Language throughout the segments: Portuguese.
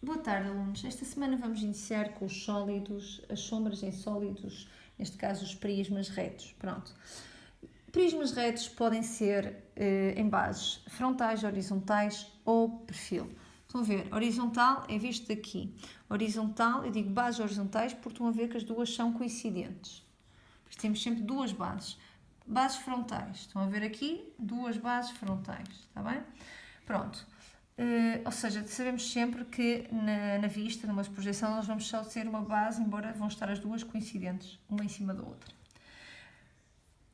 Boa tarde, alunos. Esta semana vamos iniciar com os sólidos, as sombras em sólidos, neste caso os prismas retos. Pronto. Prismas retos podem ser em bases frontais, horizontais ou perfil. Estão a ver? Horizontal é visto daqui. Horizontal, eu digo bases horizontais porque estão a ver que as duas são coincidentes. Temos sempre duas bases. Bases frontais. Estão a ver aqui? Duas bases frontais. Está bem? Pronto. Ou seja, sabemos sempre que na vista, numa projeção, nós vamos só ter uma base, embora vão estar as duas coincidentes, uma em cima da outra.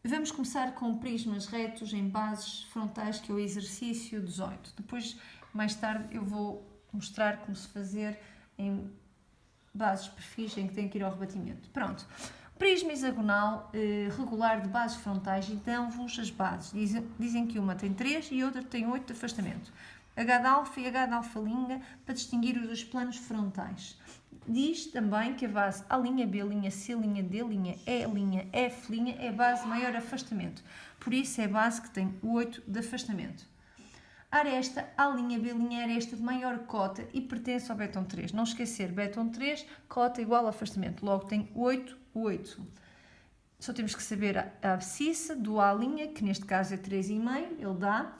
Vamos começar com prismas retos em bases frontais, que é o exercício 18. Depois, mais tarde, eu vou mostrar como se fazer em bases perfis em que tem que ir ao rebatimento. Pronto. Prisma hexagonal regular de bases frontais e dão-vos as bases. Dizem que uma tem 3 e outra tem 8 de afastamento. H de alfa e H de alfa' para distinguir os dois planos frontais. Diz também que a base A', B', C', D', E', F' é a base de maior afastamento. Por isso é a base que tem 8 de afastamento. A aresta A', B' é aresta de maior cota e pertence ao béton 3. Não esquecer, béton 3, cota igual a afastamento. Logo tem 8, 8. Só temos que saber a abscissa do A', que neste caso é 3,5, ele dá,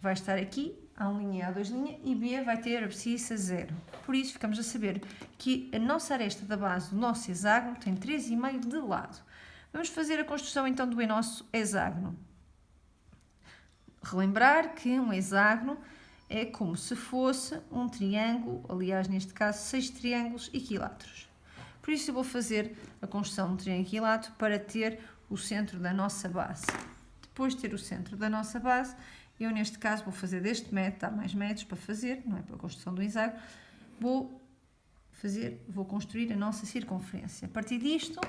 vai estar aqui, A1' e A2' e B vai ter abscissa 0. Por isso ficamos a saber que a nossa aresta da base do nosso hexágono tem 3,5 de lado. Vamos fazer a construção então do nosso hexágono. Relembrar que um hexágono é como se fosse um triângulo, aliás neste caso 6 triângulos equiláteros. Por isso eu vou fazer a construção de um triângulo equilátero para ter o centro da nossa base. Depois de ter o centro da nossa base, eu neste caso vou fazer deste método, há mais métodos para fazer, não é para a construção do hexágono, vou construir a nossa circunferência. A partir disto,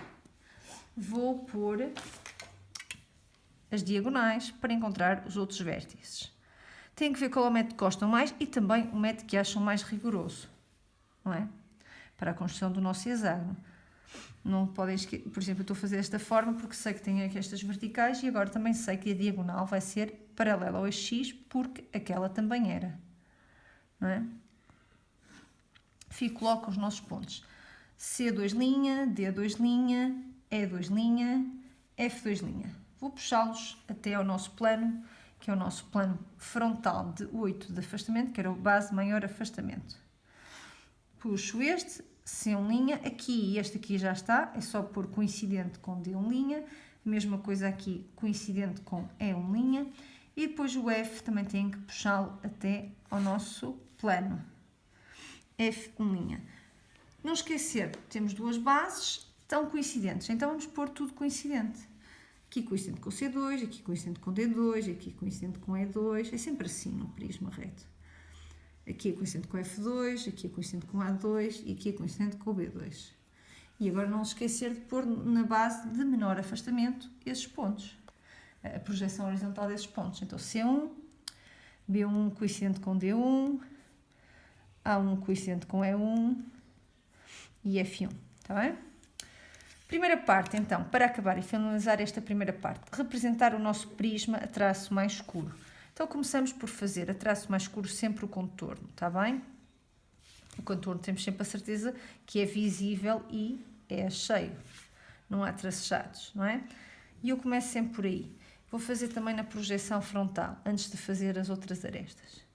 vou pôr as diagonais para encontrar os outros vértices. Tem que ver qual é o método que gostam mais e também o método que acham mais rigoroso, não é? Para a construção do nosso hexágono. Não podem esquecer, por exemplo, eu estou a fazer desta forma porque sei que tenho aqui estas verticais e agora também sei que a diagonal vai ser paralela ao eixo X porque aquela também era, não é? Fico logo com os nossos pontos. C2', D2', E2', F2'. Vou puxá-los até ao nosso plano, que é o nosso plano frontal de 8 de afastamento, que era o base de maior afastamento. Puxo este, C1', aqui e este aqui já está, é só pôr coincidente com D1', a mesma coisa aqui, coincidente com E1', e depois o F também tem que puxá-lo até ao nosso plano, F1'. Não esquecer, temos duas bases, estão coincidentes, então vamos pôr tudo coincidente. Aqui coincidente com C2, aqui coincidente com D2, aqui coincidente com E2, é sempre assim no prisma reto. Aqui é coincidente com F2, aqui é coincidente com A2 e aqui é coincidente com B2. E agora não esquecer de pôr na base de menor afastamento esses pontos. A projeção horizontal desses pontos. Então C1, B1 coincidente com D1, A1 coincidente com E1 e F1. Está bem? Primeira parte, então, para acabar e finalizar esta primeira parte, representar o nosso prisma a traço mais escuro. Então começamos por fazer a traço mais escuro sempre o contorno, está bem? O contorno temos sempre a certeza que é visível e é cheio, não há traçados, não é? E eu começo sempre por aí. Vou fazer também na projeção frontal, antes de fazer as outras arestas.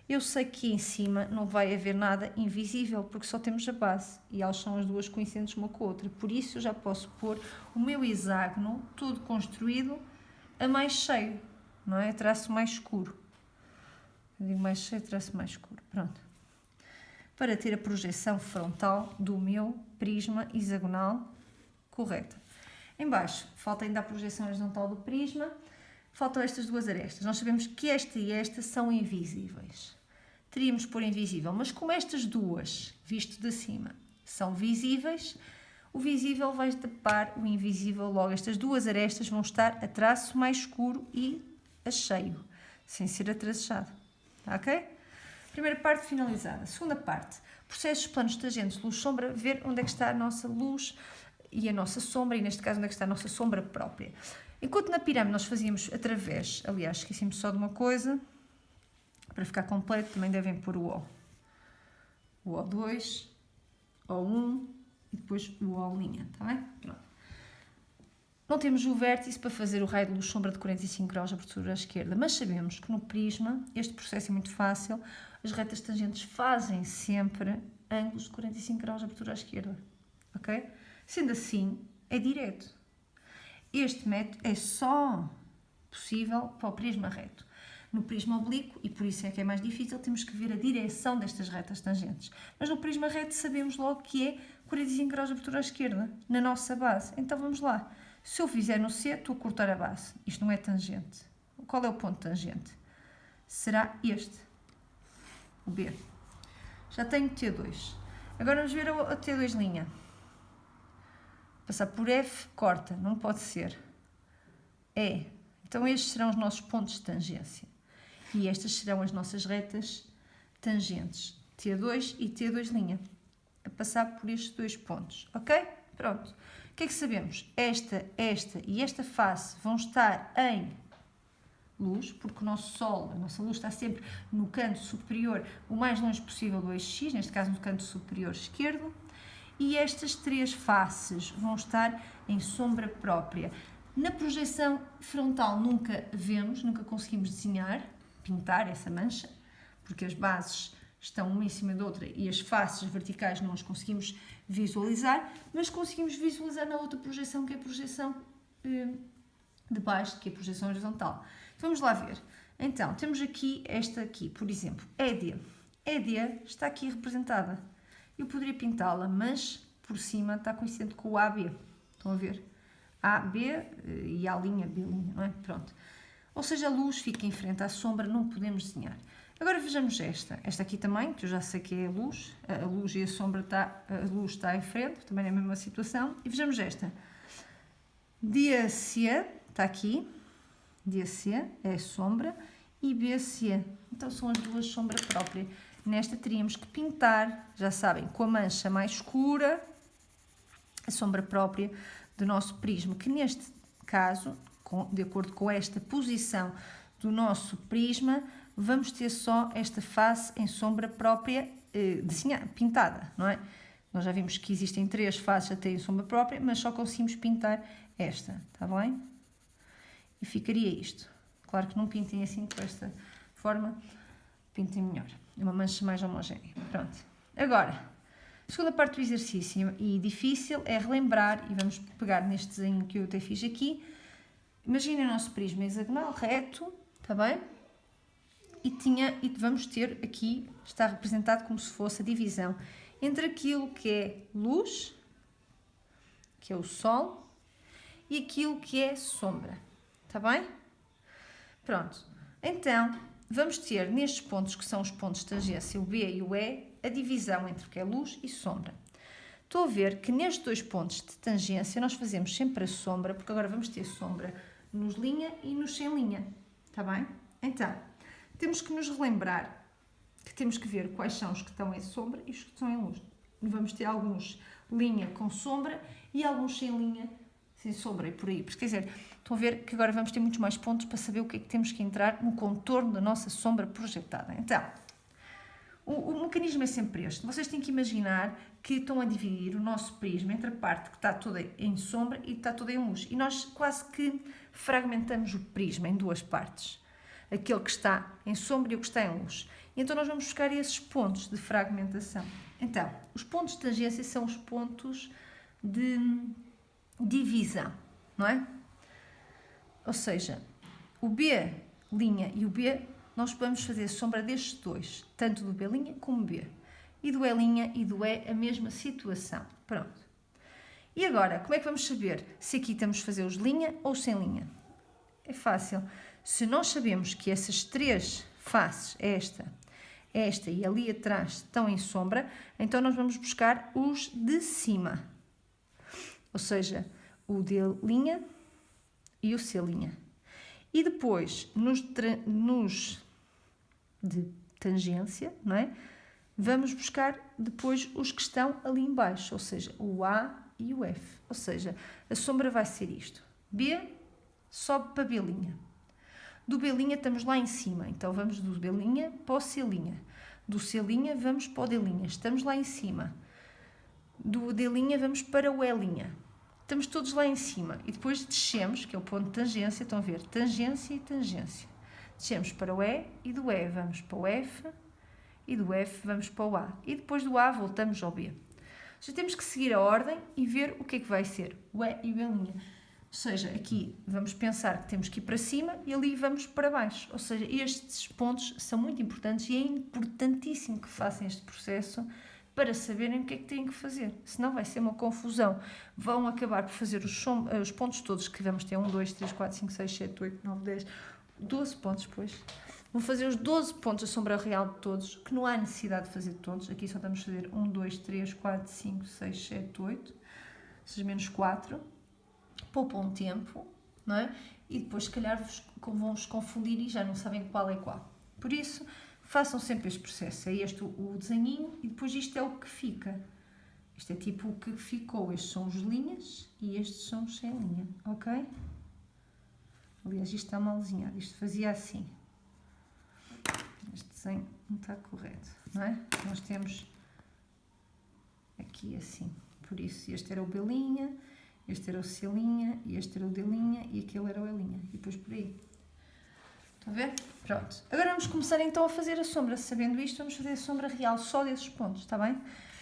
Eu sei que aqui em cima não vai haver nada invisível, porque só temos a base, e elas são as duas coincidentes uma com a outra. Por isso eu já posso pôr o meu hexágono todo construído a mais cheio. Não é? Traço mais escuro. Eu digo mais cheio, traço mais escuro. Pronto. Para ter a projeção frontal do meu prisma hexagonal correta. Em baixo, falta ainda a projeção horizontal do prisma. Faltam estas duas arestas. Nós sabemos que esta e esta são invisíveis. Teríamos por invisível, mas como estas duas, visto de cima, são visíveis, o visível vai tapar o invisível. Logo, estas duas arestas vão estar a traço mais escuro e a cheio, sem ser atrasado. Ok? Primeira parte finalizada. Segunda parte. Processos planos tangentes, luz, sombra, ver onde é que está a nossa luz e a nossa sombra, e neste caso onde é que está a nossa sombra própria. Enquanto na pirâmide nós fazíamos através, aliás, esqueci-me só de uma coisa, para ficar completo também devem pôr o o O2, O1 e depois o O', está bem? Pronto. Não temos o vértice para fazer o raio de luz sombra de 45 graus de abertura à esquerda, mas sabemos que no prisma este processo é muito fácil, as retas tangentes fazem sempre ângulos de 45 graus de abertura à esquerda, ok? Sendo assim, é direto. Este método é só possível para o prisma reto. No prisma oblíquo, e por isso é que é mais difícil, temos que ver a direção destas retas tangentes. Mas no prisma reto sabemos logo que é 45 graus de abertura à esquerda, na nossa base. Então vamos lá. Se eu fizer no C, estou a cortar a base. Isto não é tangente. Qual é o ponto tangente? Será este, o B. Já tenho T2. Agora vamos ver a T2'. Passar por F, corta, não pode ser. E. Então estes serão os nossos pontos de tangência. E estas serão as nossas retas tangentes. T2 e T2'. A passar por estes dois pontos. Ok? Pronto. O que é que sabemos? Esta e esta face vão estar em luz, porque o nosso Sol, a nossa luz está sempre no canto superior, o mais longe possível do eixo X, neste caso no canto superior esquerdo, e estas três faces vão estar em sombra própria. Na projeção frontal nunca vemos, nunca conseguimos desenhar, pintar essa mancha, porque as bases estão uma em cima da outra e as faces verticais não as conseguimos visualizar, mas conseguimos visualizar na outra projeção, que é a projeção de baixo, que é a projeção horizontal. Então, vamos lá ver. Então, temos aqui esta aqui, por exemplo, Édia. Édia está aqui representada. Eu poderia pintá-la, mas por cima está coincidente com o AB. Estão a ver? AB e A', B', não é? Pronto. Ou seja, a luz fica em frente à sombra, não podemos desenhar. Agora vejamos esta. Esta aqui também, que eu já sei que é a luz. A luz e a sombra a luz está em frente, também é a mesma situação. E vejamos esta. DAC está aqui. DAC é a sombra. E BC. Então são as duas sombras próprias. Nesta teríamos que pintar, já sabem, com a mancha mais escura, a sombra própria do nosso prisma, que neste caso, de acordo com esta posição do nosso prisma, vamos ter só esta face em sombra própria desenhada, pintada, não é? Nós já vimos que existem três faces até em sombra própria, mas só conseguimos pintar esta, está bem? E ficaria isto. Claro que não pintem assim com esta forma, pintem melhor. É uma mancha mais homogénea. Pronto. Agora, a segunda parte do exercício e difícil é relembrar, e vamos pegar neste desenho que eu até fiz aqui. Imaginem o nosso prisma hexagonal, reto, está bem? E vamos ter aqui, está representado como se fosse a divisão entre aquilo que é luz, que é o Sol, e aquilo que é sombra. Está bem? Pronto. Então, vamos ter nestes pontos, que são os pontos de tangência, o B e o E, a divisão entre o que é luz e sombra. Estou a ver que nestes dois pontos de tangência nós fazemos sempre a sombra, porque agora vamos ter sombra nos linha e nos sem linha. Está bem? Então, temos que nos relembrar que temos que ver quais são os que estão em sombra e os que estão em luz. Vamos ter alguns linha com sombra e alguns sem linha, sem sombra e por aí. Porque, quer dizer, estão a ver que agora vamos ter muitos mais pontos para saber o que é que temos que entrar no contorno da nossa sombra projetada. Então, o mecanismo é sempre este. Vocês têm que imaginar que estão a dividir o nosso prisma entre a parte que está toda em sombra e está toda em luz. E nós quase que fragmentamos o prisma em duas partes. Aquele que está em sombra e o que está em luz. E então nós vamos buscar esses pontos de fragmentação. Então, os pontos de tangência são os pontos de divisão, não é? Ou seja, o B' e o B, nós vamos fazer sombra destes dois, tanto do B' como B. E do E' e do E a mesma situação. Pronto. E agora, como é que vamos saber se aqui temos de fazer os linha ou sem linha? É fácil. Se nós sabemos que essas três faces, esta e ali atrás, estão em sombra, então nós vamos buscar os de cima. Ou seja, o D' e o C'. E depois, nos de tangência, não é? Vamos buscar depois os que estão ali em baixo, ou seja, o A e o F. Ou seja, a sombra vai ser isto. B sobe para B'. Do B' estamos lá em cima, então vamos do B' para o C'. Do C', vamos para o D'. Estamos lá em cima. Do D', vamos para o E'. Estamos todos lá em cima. E depois descemos, que é o ponto de tangência. Estão a ver? Tangência e tangência. Descemos para o E e do E vamos para o F. E do F vamos para o A. E depois do A voltamos ao B. Já temos que seguir a ordem e ver o que é que vai ser. O E e o B'. Ou seja, aqui vamos pensar que temos que ir para cima e ali vamos para baixo. Ou seja, estes pontos são muito importantes e é importantíssimo que façam este processo para saberem o que é que têm que fazer. Senão vai ser uma confusão. Vão acabar por fazer os pontos todos que vamos ter. 1, 2, 3, 4, 5, 6, 7, 8, 9, 10, 12 pontos depois. Vão fazer os 12 pontos da sombra real de todos, que não há necessidade de fazer todos. Aqui só estamos a fazer 1, 2, 3, 4, 5, 6, 7, 8. Ou seja, menos 4. Poupam tempo, não é? E depois, se calhar, vão-vos confundir e já não sabem qual é qual. Por isso, façam sempre este processo. É este o desenhinho e depois isto é o que fica. Isto é tipo o que ficou. Estes são os linhas e estes são os sem linha, ok? Aliás, isto está mal desenhado. Isto fazia assim. Este desenho não está correto, não é? Nós temos aqui assim. Por isso, este era o B', este era o C', e este era o D' e aquele era o E'. E depois por aí. Estão a ver? Pronto. Agora vamos começar então a fazer a sombra. Sabendo isto, vamos fazer a sombra real só desses pontos, está bem?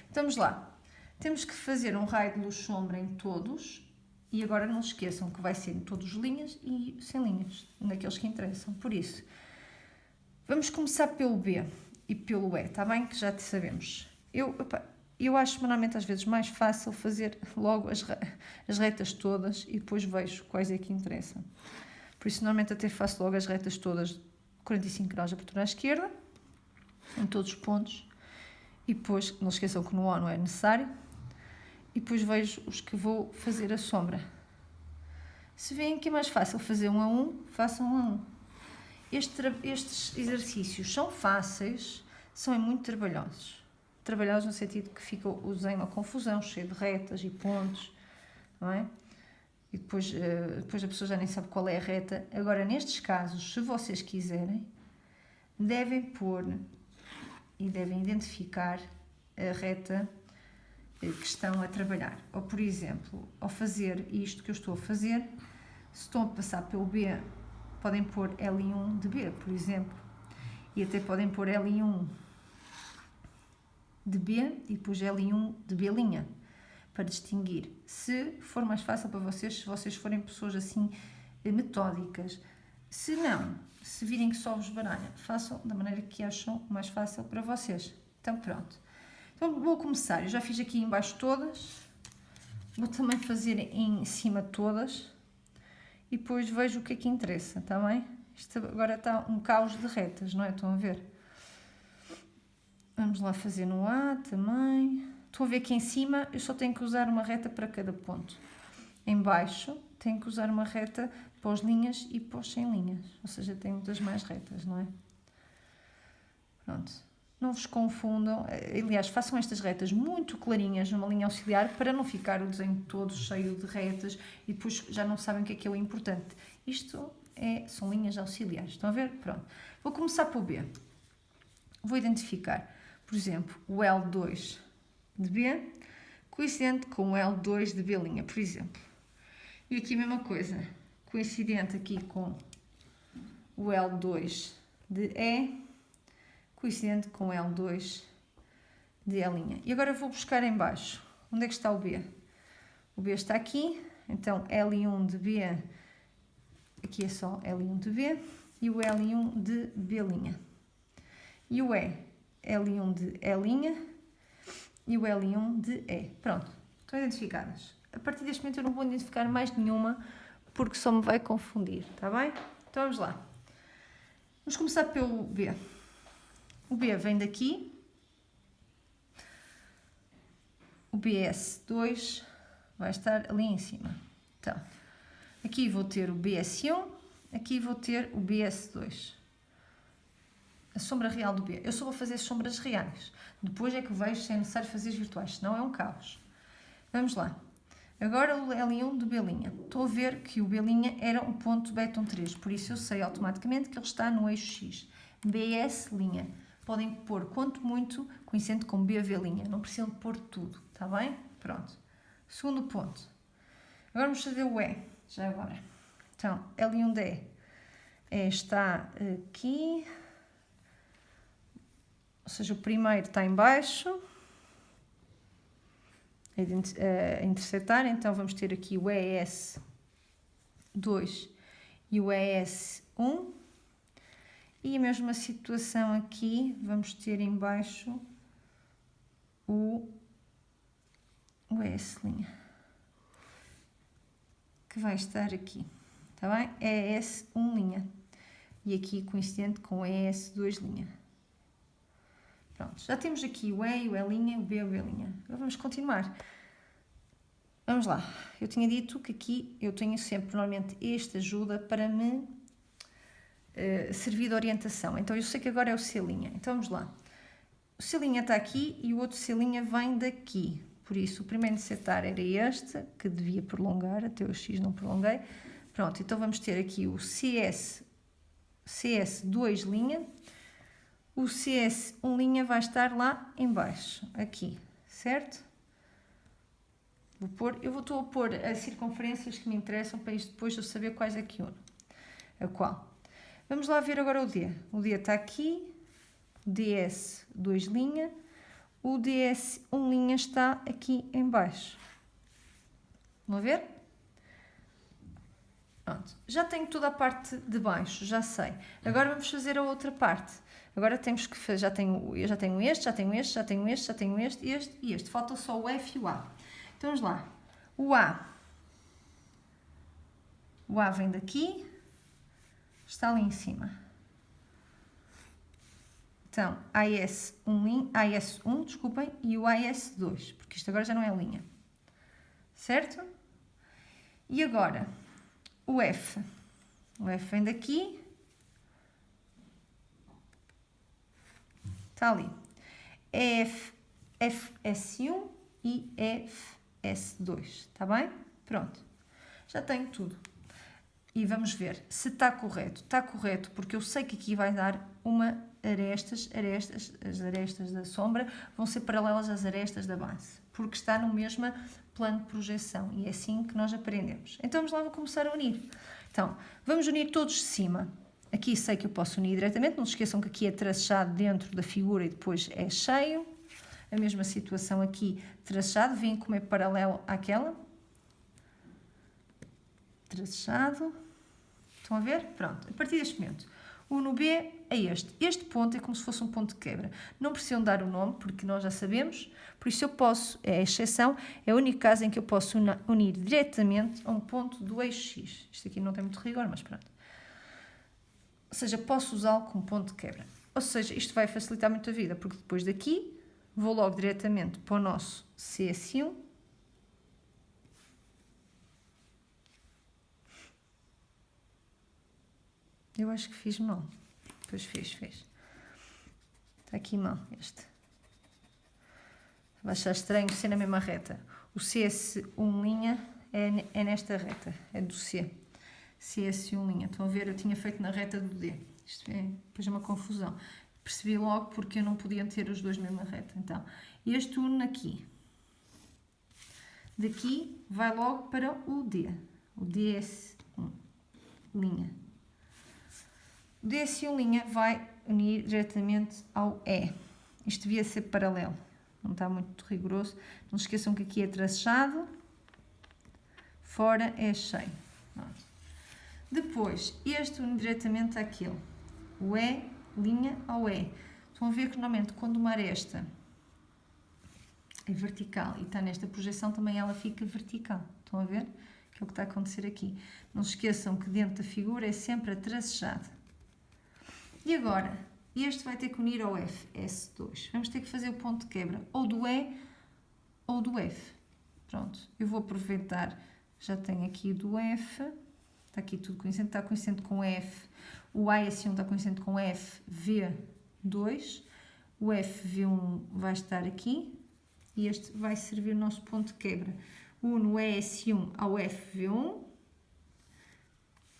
Então vamos lá. Temos que fazer um raio de luz sombra em todos. E agora não se esqueçam que vai ser em todos linhas e sem linhas, naqueles que interessam. Por isso, vamos começar pelo B e pelo E, está bem? Que já te sabemos. Eu acho, normalmente, às vezes, mais fácil fazer logo as retas todas e depois vejo quais é que interessam. Por isso, normalmente, até faço logo as retas todas 45 graus de abertura à esquerda, em todos os pontos. E depois, não se esqueçam que no O não é necessário. E depois vejo os que vou fazer a sombra. Se veem que é mais fácil fazer 1 a 1, façam 1 a 1. Estes exercícios são fáceis, são muito trabalhosos. Trabalhosos no sentido que fica o desenho uma confusão, cheio de retas e pontos, não é? E depois a pessoa já nem sabe qual é a reta. Agora, nestes casos, se vocês quiserem, devem pôr e devem identificar a reta que estão a trabalhar. Ou, por exemplo, ao fazer isto que eu estou a fazer, se estão a passar pelo B, podem pôr L1 de B, por exemplo. E até podem pôr L1 de B e depois L1 de B', para distinguir. Se for mais fácil para vocês, se vocês forem pessoas assim metódicas. Se não, se virem que só vos baralha, façam da maneira que acham mais fácil para vocês. Então pronto. Então vou começar. Eu já fiz aqui em baixo todas. Vou também fazer em cima todas. E depois vejo o que é que interessa, está bem? Isto agora está um caos de retas, não é? Estão a ver? Vamos lá fazer no A também. Estão a ver que em cima eu só tenho que usar uma reta para cada ponto. Em baixo tenho que usar uma reta para as linhas e para os sem linhas. Ou seja, tenho muitas mais retas, não é? Pronto. Não vos confundam. Aliás, façam estas retas muito clarinhas numa linha auxiliar para não ficar o desenho todo cheio de retas e depois já não sabem o que é o importante. Isto são linhas auxiliares. Estão a ver? Pronto. Vou começar pelo B. Vou identificar, por exemplo, o L2 de B coincidente com o L2 de B', por exemplo. E aqui a mesma coisa, coincidente aqui com o L2 de E, coincidente com o L2 de E'. E agora vou buscar em baixo. Onde é que está o B? O B está aqui, então L1 de B, aqui é só L1 de B, e o L1 de B'. E o E, L1 de E' e o L1 de E. Pronto, estão identificadas. A partir deste momento eu não vou identificar mais nenhuma, porque só me vai confundir, está bem? Então vamos lá. Vamos começar pelo B. O B vem daqui. O BS2 vai estar ali em cima. Então, aqui vou ter o BS1, aqui vou ter o BS2. A sombra real do B. Eu só vou fazer sombras reais. Depois é que vejo se é necessário fazer as virtuais, senão é um caos. Vamos lá. Agora o L1 do B'. Estou a ver que o B' era um ponto beta 3, por isso eu sei automaticamente que ele está no eixo X. BS'. podem pôr, quanto muito, coincidente com BV', não precisam pôr tudo, está bem? Pronto. Segundo ponto. Agora vamos fazer o E, já agora. Então, L1 de E está aqui, ou seja, o primeiro está em baixo, a intersetar, então vamos ter aqui o ES2 e o ES1, e a mesma situação aqui, vamos ter em baixo o ES', que vai estar aqui, está bem? ES1', e aqui coincidente com ES2'. Pronto, já temos aqui o E, o E', o B, o B'. Agora vamos continuar. Vamos lá. Eu tinha dito que aqui eu tenho sempre, normalmente, esta ajuda para me servir de orientação. Então, eu sei que agora é o C'. Então, vamos lá. O C' está aqui e o outro C' vem daqui. Por isso, o primeiro setar era este, que devia prolongar, até o X não prolonguei. Pronto, então vamos ter aqui o CS2'. O CS1' vai estar lá em baixo, aqui, certo? Estou a pôr as circunferências que me interessam para isto depois eu saber quais é que uno. A qual? Vamos lá ver agora o D. O D está aqui, DS2', o DS1' está aqui em baixo. Vão ver? Pronto, já tenho toda a parte de baixo, já sei. Agora vamos fazer a outra parte. Agora temos que fazer, eu já tenho este, já tenho este, já tenho este, já tenho este, este e este. Falta só o F e o A. Então vamos lá. O A vem daqui, está ali em cima. Então, AS1, desculpem, e o AS2, porque isto agora já não é linha. Certo? E agora, o F. O F vem daqui. Está ali. FS1 e FS2. Está bem? Pronto. Já tenho tudo. E vamos ver se está correto. Está correto porque eu sei que aqui vai dar uma arestas. As arestas da sombra vão ser paralelas às arestas da base. Porque está no mesmo plano de projeção. E é assim que nós aprendemos. Então vamos lá começar a unir. Então, vamos unir todos de cima. Aqui sei que eu posso unir diretamente, não se esqueçam que aqui é traçado dentro da figura e depois é cheio. A mesma situação aqui, traçado, vem como é paralelo àquela. Traçado. Estão a ver? Pronto, a partir deste momento, uno B é este. Este ponto é como se fosse um ponto de quebra. Não precisam dar o nome, porque nós já sabemos, por isso eu posso, é a exceção, é o único caso em que eu posso unir diretamente a um ponto do eixo X. Isto aqui não tem muito rigor, mas pronto. Ou seja, posso usá-lo como ponto de quebra. Ou seja, isto vai facilitar muito a vida, porque depois daqui vou logo diretamente para o nosso CS1. Eu acho que fiz mal. Depois fiz. Está aqui mal este. Vai achar estranho ser na mesma reta. O CS1' é nesta reta, é do C. CS1'. Estão a ver? Eu tinha feito na reta do D. Isto depois é uma confusão. Percebi logo porque eu não podia ter os dois na mesma reta. Então, este uno aqui. Daqui vai logo para o D. O DS1'. O DS1' vai unir diretamente ao E. Isto devia ser paralelo. Não está muito rigoroso. Não se esqueçam que aqui é traçado. Fora é cheio. Depois, este une diretamente àquele. O E, linha ao E. Estão a ver que, normalmente, quando uma aresta é vertical e está nesta projeção, também ela fica vertical. Estão a ver? Que é o que está a acontecer aqui. Não se esqueçam que dentro da figura é sempre a tracejada. E agora, este vai ter que unir ao F, S2. Vamos ter que fazer o ponto de quebra ou do E ou do F. Pronto, eu vou aproveitar, já tenho aqui do F. Está aqui tudo coincidente, está coincidente com F. O AS1 está coincidente com FV2. O FV1 vai estar aqui. E este vai servir o nosso ponto de quebra. Uno ES1 ao FV1.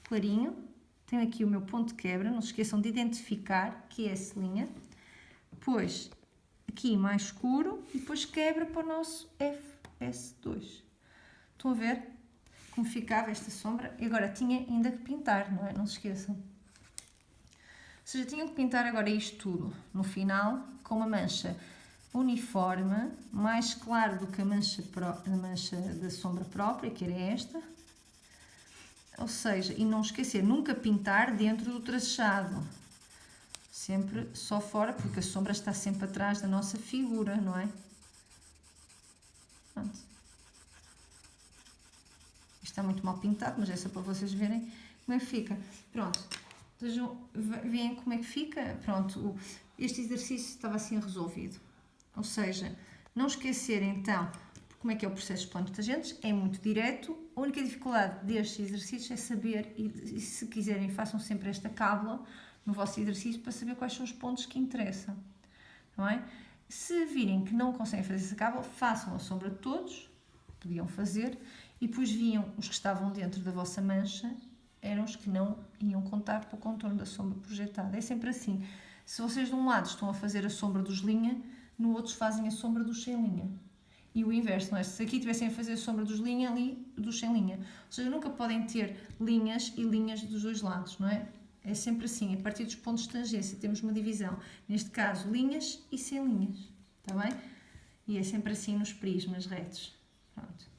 Clarinho. Tenho aqui o meu ponto de quebra. Não se esqueçam de identificar que é essa linha. depois aqui mais escuro e depois quebra para o nosso FS2. Estão a ver como ficava esta sombra? E agora tinha ainda que pintar, não é? Não se esqueçam. Ou seja, tinham que pintar agora isto tudo no final com uma mancha uniforme, mais claro do que a mancha da sombra própria, que era esta. Ou seja, e não esquecer, nunca pintar dentro do traçado. Sempre só fora, porque a sombra está sempre atrás da nossa figura, não é? Pronto. Isto está muito mal pintado, mas é só para vocês verem como é que fica. Pronto. Então, veem como é que fica? Pronto, este exercício estava assim resolvido. Ou seja, não esquecer então como é que é o processo de plano de tangentes, é muito direto. A única dificuldade destes exercícios é saber, e se quiserem façam sempre esta cábula no vosso exercício para saber quais são os pontos que interessam, não é? Se virem que não conseguem fazer essa cábula, façam a sombra de todos, podiam fazer, e depois viam os que estavam dentro da vossa mancha, eram os que não iam contar para o contorno da sombra projetada. É sempre assim. Se vocês de um lado estão a fazer a sombra dos linha, no outro fazem a sombra dos sem linha. E o inverso, não é? Se aqui tivessem a fazer a sombra dos linha, ali dos sem linha. Ou seja, nunca podem ter linhas e linhas dos dois lados, não é? É sempre assim, a partir dos pontos de tangência temos uma divisão. Neste caso, linhas e sem linhas, está bem? E é sempre assim nos prismas retos. Pronto.